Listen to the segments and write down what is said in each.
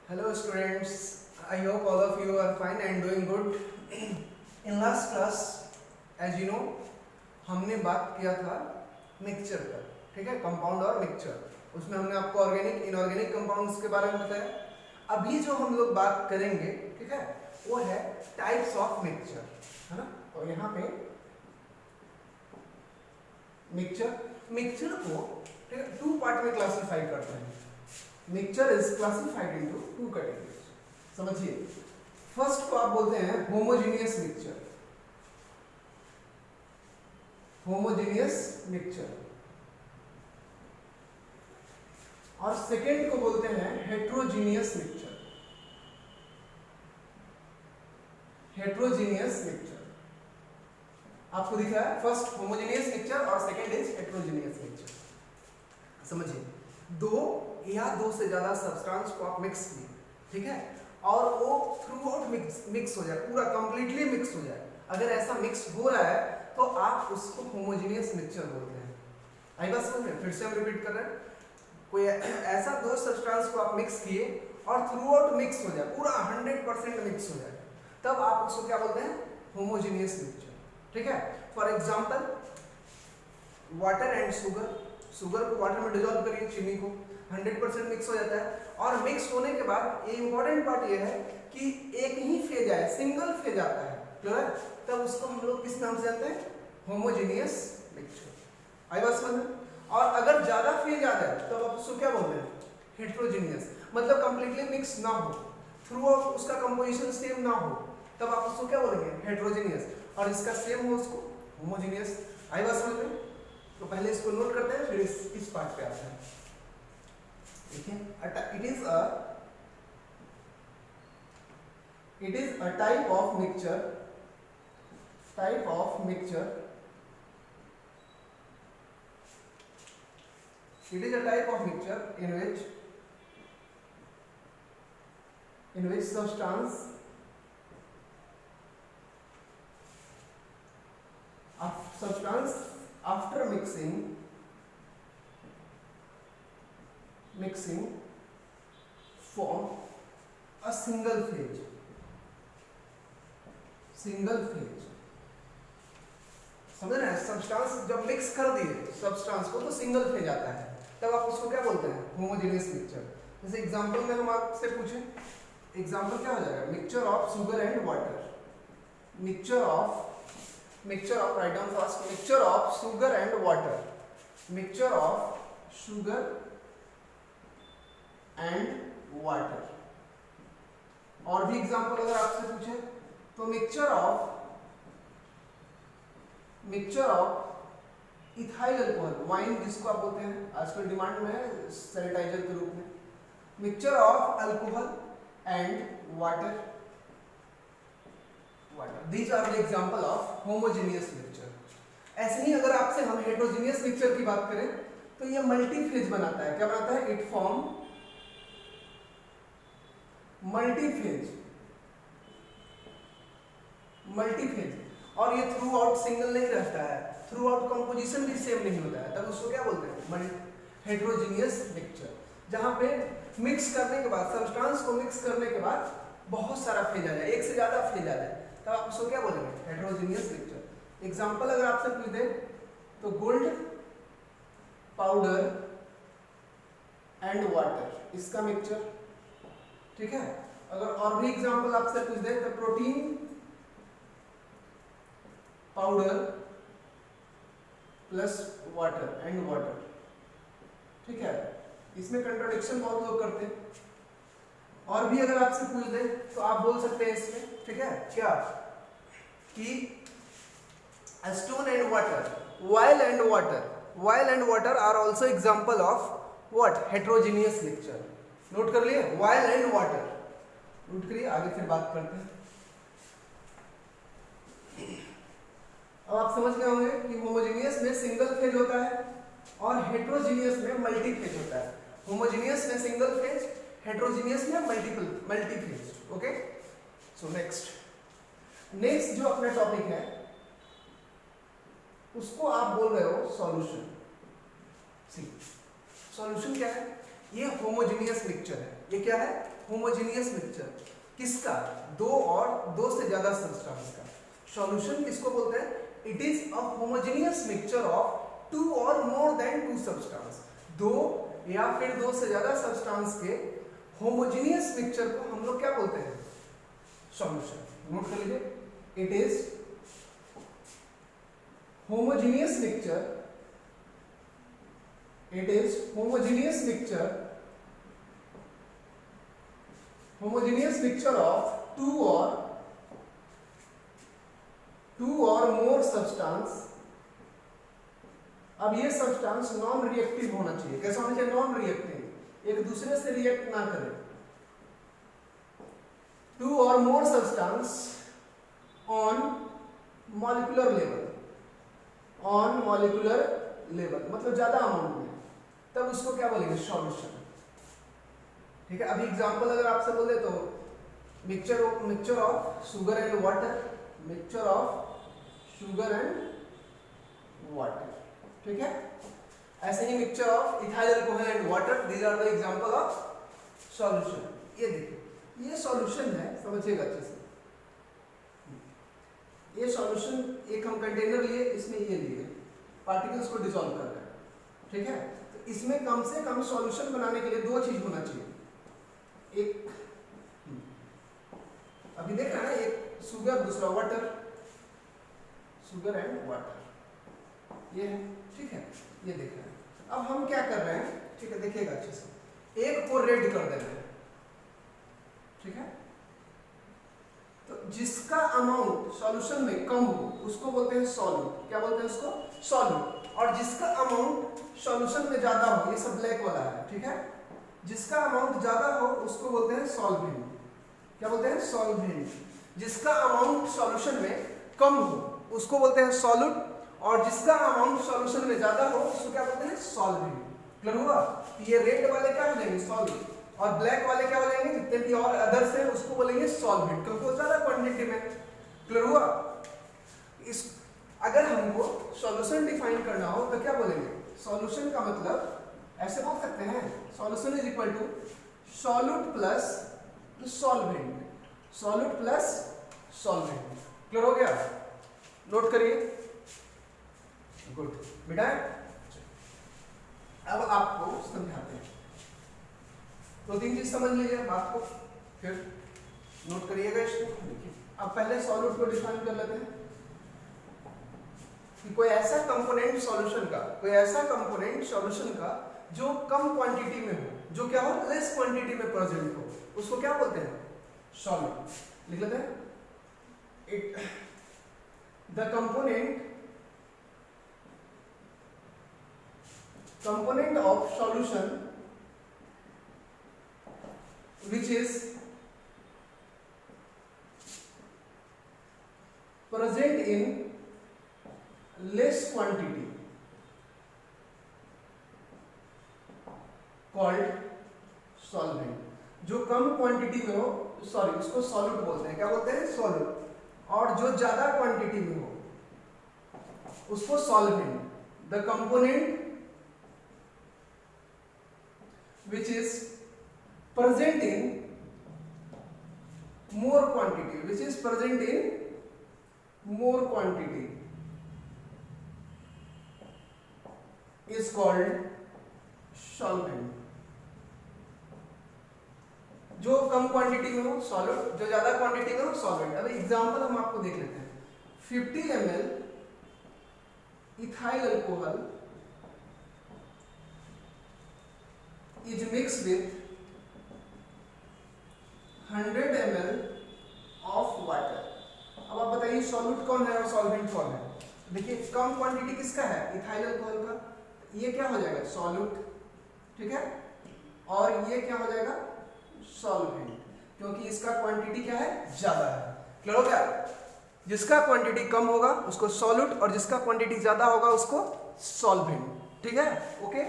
Hello students, I hope all of you are fine and doing good. In last class, as you know, हमने बात किया था mixture पर, ठीक है, कंपाउंड और मिक्सचर। उसमें हमने आपको ऑर्गेनिक इनऑर्गेनिक कंपाउंड्स के बारे में बताया। अभी जो हम लोग बात करेंगे, ठीक है, वो है टाइप्स ऑफ मिक्सचर, है ना। तो यहाँ पे मिक्सचर को ठीक है टू पार्ट में क्लासिफाई करते हैं। Mixture is classified into two categories. समझिए, फर्स्ट को आप बोलते हैं होमोजेनियस मिक्सचर, होमोजेनियस मिक्सचर, और सेकेंड को बोलते हैं हेट्रोजीनियस मिक्सचर, हेट्रोजीनियस मिक्सचर। आपको दिख रहा है फर्स्ट होमोजेनियस मिक्सचर और सेकेंड इज हेट्रोजीनियस मिक्सचर। समझिए, दो या दो से ज्यादा सब्सटेंस को आप मिक्स किए, ठीक है, और वो थ्रू आउट मिक्स हो जाए, पूरा कंप्लीटली मिक्स हो जाए। अगर ऐसा मिक्स हो रहा है तो आप उसको होमोजेनियस मिक्सचर बोलते हैं। आई बात समझ में? फिर से हम रिपीट कर रहे हैं, कोई ऐसा दो सब्सटेंस को आप मिक्स किए और थ्रू आउट मिक्स हो जाए, पूरा 100% मिक्स हो जाए, तब आप उसको क्या बोलते हैं? होमोजेनियस मिक्सचर, ठीक है। For example, water and sugar को वाटर में डिजोल्व करिए, चीनी को 100% मिक्स हो जाता है, और मिक्स होने के बाद इंपॉर्टेंट पार्ट ये है कि एक ही फेज आए, सिंगल फेज आता है, क्लियर है, तब उसको हम लोग किस नाम से जानते हैं? Homogeneous mixture. आई बात समझ में? और अगर ज्यादा फेज आ जाए तब आप उसको क्या बोलते हैं? हेट्रोजीनियस, मतलब कंप्लीटली मिक्स ना हो, थ्रू आउट उसका कंपोजिशन सेम ना हो, तब आप उसको क्या बोलेंगे? हेट्रोजीनियस। और इसका सेम हो उसको होमोजेनियस। आई बात समझ में? तो पहले इसको नोट करते हैं, फिर इस पार्ट पे आते हैं। देखिए, it is a type of mixture, it is a type of mixture in which substance after mixing form a single phase, समझ रहे हैं? सब्सटेंस जब मिक्स कर दिए सब्सटेंस को तो सिंगल फेज आता है, तब आप उसको क्या बोलते हैं? Homogeneous mixture. जैसे एग्जांपल में हम आपसे पूछें, एग्जांपल क्या हो जाएगा? Mixture of sugar and water, mixture of write down fast, mixture of sugar and water, mixture of sugar and water. और भी एग्जांपल अगर आपसे पूछे तो mixture of ethyl alcohol, wine जिसको आप बोलते हैं, आजकल डिमांड में है सैनिटाइजर के रूप में, mixture of alcohol and water, these are the example of homogeneous mixture. ऐसे ही अगर आपसे हम हेट्रोजेनियस मिक्सचर की बात करें तो ये मल्टी फेज बनाता है। क्या बनाता है? इट फॉर्म मल्टी फेज, और ये थ्रू आउट सिंगल नहीं रहता है, थ्रू आउट कंपोजिशन भी सेम नहीं होता है, तब उसको क्या बोलते हैं? Heterogeneous mixture. जहां पे मिक्स करने के बाद, सब्सटेंस को मिक्स करने के बाद बहुत सारा फेज आ जाए, एक से ज्यादा फेज आ जाए, तब आप उसको क्या बोलेंगे? Heterogeneous mixture. एग्जांपल अगर आपसे पूछ दे तो गोल्ड पाउडर एंड वाटर, इसका मिक्सचर, ठीक है। अगर और भी एग्जांपल आपसे पूछ दे तो protein powder plus water and water, ठीक है। इसमें कंट्राडिक्शन बहुत लोग करते हैं। और भी अगर आपसे पूछ दे तो आप बोल सकते हैं इसमें, ठीक है, क्या कि stone and water, oil and water are also example of what? Heterogeneous mixture. Note कर लिए? ऑयल एंड वाटर नोट करिए, आगे फिर बात करते हैं। अब आप समझ गए होंगे कि होमोजेनियस में सिंगल फेज होता है और हेट्रोजीनियस में मल्टी फेज होता है। होमोजेनियस में सिंगल फेज, हेट्रोजीनियस में multi phase. Okay, so next जो अपना टॉपिक है उसको आप बोल रहे हो सॉल्यूशन। सी सॉल्यूशन क्या है? ये होमोजेनियस मिक्सचर है। ये क्या है? Homogeneous mixture. किसका? दो और दो से ज्यादा सब्सटेंस का। सॉल्यूशन किसको बोलते हैं? It is a homogeneous mixture of two or more then to substance. दो या फिर दो से ज्यादा सब्सटेंस के होमोजेनियस मिक्सचर को हम लोग क्या बोलते हैं? सॉल्यूशन। नोट कर लीजिए, it is homogeneous mixture, it is homogeneous mixture of two or more substance। अब ये सब्सटेंस नॉन रिएक्टिव होना चाहिए। कैसा होना चाहिए? नॉन रिएक्टिव, एक दूसरे से रिएक्ट ना करे। To or more substance on molecular level, on molecular level मतलब ज्यादा अमाउंट में, तब उसको क्या बोलेंगे? सॉल्यूशन। ठीक है। अभी एग्जांपल अगर आपसे बोले तो mixture of sugar and water, mixture of sugar and water. ठीक है। ऐसे ही mixture of ethyl alcohol and water, these are the example of solution. ये देखिए, ये सॉल्यूशन है, समझिएगा अच्छे से। ये सॉल्यूशन, एक हम कंटेनर लिए, इसमें ये लिए पार्टिकल्स को डिसॉल्व कर रहे हैं। ठीक है। तो इसमें कम से कम सॉल्यूशन बनाने के लिए दो चीज होना चाहिए। एक अभी देख रहे हैं ना, एक शुगर, दूसरा वाटर, शुगर एंड वाटर, ये है। ठीक है, ये देख रहे हैं। अब हम क्या कर रहे हैं? ठीक है, देखिएगा अच्छे से। एक को रेड कर दे रहे हैं। ठीक है। तो जिसका अमाउंट सॉल्यूशन में कम हो उसको बोलते हैं सॉल्यूट। क्या बोलते हैं उसको? सॉल्यूट। और जिसका अमाउंट सॉल्यूशन में ज्यादा हो, ये सब ब्लैक वाला है। ठीक है। जिसका अमाउंट ज्यादा हो उसको बोलते हैं सॉल्वेंट। क्या बोलते हैं? सॉल्वेंट। जिसका अमाउंट सॉल्यूशन में कम हो उसको बोलते हैं सॉल्यूट, और जिसका अमाउंट सॉल्यूशन में ज्यादा हो उसको क्या बोलते हैं? सॉल्वेंट। क्लियर हुआ? ये रेड वाले क्या हो जाएंगे? सॉल्यूट। और ब्लैक वाले क्या हो जाएंगे? जितने भी और अदर्स हैं उसको बोलेंगे सॉल्वेंट, क्योंकि वो ज्यादा क्वांटिटी में। क्लियर हुआ? इस अगर हमको सॉल्यूशन डिफाइन करना हो तो क्या बोलेंगे? सॉल्यूशन का मतलब ऐसे बोल सकते हैं, solution is equal to solute plus solvent, solute plus solvent. Clear हो गया? नोट करिए। गुड बेटा। अब आपको समझाते हैं, दो तीन चीज समझ लीजिए बात को, फिर नोट करिएगा इसको। देखिए, अब पहले सॉल्यूट को डिफाइन कर लेते हैं कि कोई ऐसा कंपोनेंट सॉल्यूशन का, कोई ऐसा कंपोनेंट सॉल्यूशन का जो कम क्वांटिटी में हो, जो क्या हो? लेस क्वांटिटी में प्रेजेंट हो, उसको क्या बोलते हैं? सॉल्यूट। लिख लेते हैं। It the component of solution which is present in less quantity called solvent। जो कम क्वांटिटी में हो, सॉरी, उसको सॉल्यूट बोलते हैं। क्या बोलते हैं? सॉल्यूट। और जो ज्यादा क्वांटिटी में हो उसको solvent. The component which is present in more quantity, which is present in more quantity is called solvent। जो कम क्वांटिटी में हो सॉल्यूट, जो ज्यादा क्वांटिटी में हो सॉल्वेंट। अभी एग्जांपल हम आपको देख लेते हैं। 50 ml ethyl alcohol is mixed with 100 ml of water। अब आप बताइए सॉल्यूट कौन है और सॉल्वेंट कौन है? देखिए, कम क्वांटिटी किसका है? इथाइल अल्कोहल का। ये क्या हो जाएगा? सॉल्यूट। ठीक है। और ये क्या हो जाएगा? सॉल्वेंट, क्योंकि इसका क्वांटिटी क्या है? ज्यादा है। क्लियर हो गया? जिसका क्वांटिटी कम होगा उसको सॉल्यूट, और जिसका क्वांटिटी ज्यादा होगा उसको सॉल्वेंट। ठीक है। ओके।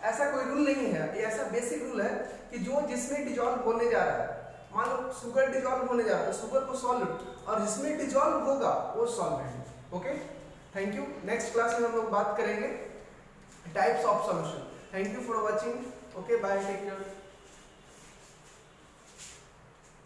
ऐसा कोई रूल नहीं है, ये ऐसा बेसिक रूल है कि जो जिसमें डिजॉल्व होने जा रहा है, मान लो शुगर डिजॉल्व होने जा रहा है, शुगर को सॉल्यूट, और जिसमें डिजॉल्व होगा वो solvent. Okay, thank you. Next class में हम लोग बात करेंगे types of solution. Thank you for watching. Okay bye, take care.